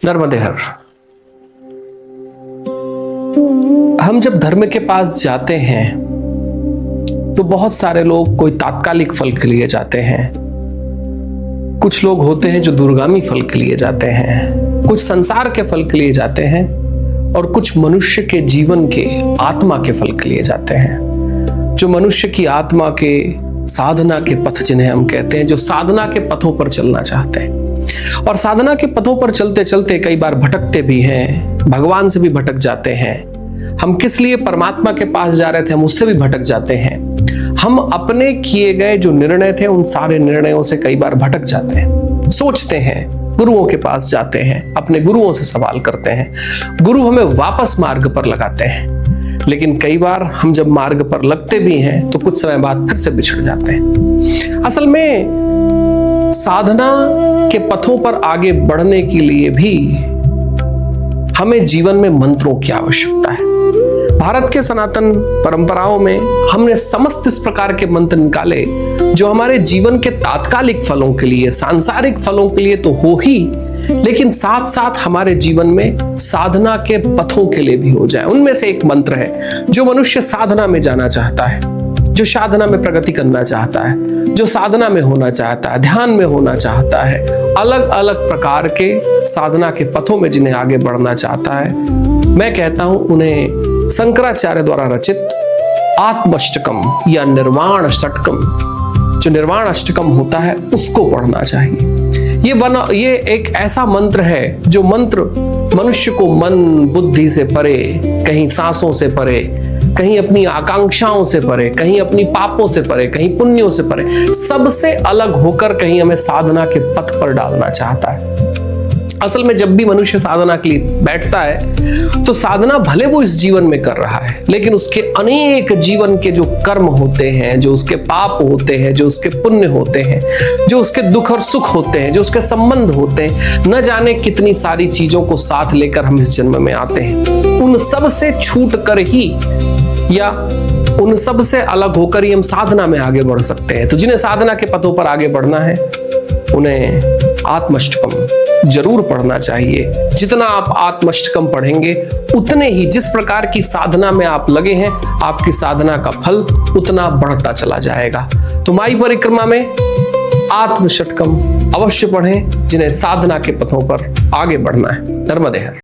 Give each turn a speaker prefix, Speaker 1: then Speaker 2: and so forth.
Speaker 1: नर्मदे हर। हम जब धर्म के पास जाते हैं तो बहुत सारे लोग कोई तात्कालिक फल के लिए जाते हैं, कुछ लोग होते हैं जो दूरगामी फल के लिए जाते हैं, कुछ संसार के फल के लिए जाते हैं और कुछ मनुष्य के जीवन के आत्मा के फल के लिए जाते हैं। जो मनुष्य की आत्मा के साधना के पथ जिन्हें हम कहते हैं, जो साधना के पथों पर चलना चाहते हैं और साधना के पथों पर चलते चलते कई बार भटकते भी हैं, भगवान से भी भटक जाते हैं। हम किस लिए परमात्मा के पास जा रहे थे हम उससे भी भटक जाते हैं। हम अपने किए गए जो निर्णय थे उन सारे निर्णयों से कई बार भटक जाते हैं, सोचते हैं, गुरुओं के पास जाते हैं, अपने गुरुओं से सवाल करते हैं, गुरु हमें वापस मार्ग पर लगाते हैं। लेकिन कई बार हम जब मार्ग पर लगते भी हैं तो कुछ समय बाद फिर से बिछड़ जाते हैं। असल में साधना के पथों पर आगे बढ़ने के लिए भी हमें जीवन में मंत्रों की आवश्यकता है। भारत के सनातन परंपराओं में हमने समस्त इस प्रकार के मंत्र निकाले जो हमारे जीवन के तात्कालिक फलों के लिए, सांसारिक फलों के लिए तो हो ही, लेकिन साथ साथ हमारे जीवन में साधना के पथों के लिए भी हो जाए। उनमें से एक मंत्र है जो मनुष्य साधना में जाना चाहता है, जो साधना में प्रगति करना चाहता है, जो साधना में होना चाहता है, ध्यान में होना चाहता है, अलग अलग प्रकार के साधना के पथों में जिन्हें आगे बढ़ना चाहता है, मैं कहता हूं उन्हें शंकराचार्य द्वारा रचित आत्मष्टकम या निर्वाण षटकम, जो निर्वाण अष्टकम होता है उसको पढ़ना चाहिए। ये एक ऐसा मंत्र है जो मंत्र मनुष्य को मन बुद्धि से परे, कहीं सांसों से परे, कहीं अपनी आकांक्षाओं से परे, कहीं अपनी पापों से परे, कहीं पुण्यों से परे, सबसे अलग होकर कहीं हमें साधना के पथ पर डालना चाहता है। असल में जब भी मनुष्य साधना के लिए बैठता है तो साधना भले वो इस जीवन में कर रहा है, लेकिन उसके अनेक जीवन के जो कर्म होते हैं, जो उसके पाप होते हैं, जो उसके पुण्य होते हैं, जो उसके दुख और सुख होते हैं, जो उसके संबंध होते हैं, न जाने कितनी सारी चीजों को साथ लेकर हम इस जन्म में आते हैं। उन सब से छूट कर ही या उन सब से अलग होकर ही हम साधना में आगे बढ़ सकते हैं। तो जिन्हें साधना के पथों पर आगे बढ़ना है उन्हें आत्मष्टकम जरूर पढ़ना चाहिए। जितना आप आत्मष्टकम पढ़ेंगे उतने ही, जिस प्रकार की साधना में आप लगे हैं, आपकी साधना का फल उतना बढ़ता चला जाएगा। तो माई परिक्रमा में आत्मष्टकम अवश्य पढ़ें जिन्हें साधना के पथों पर आगे बढ़ना है। नर्मदे हर।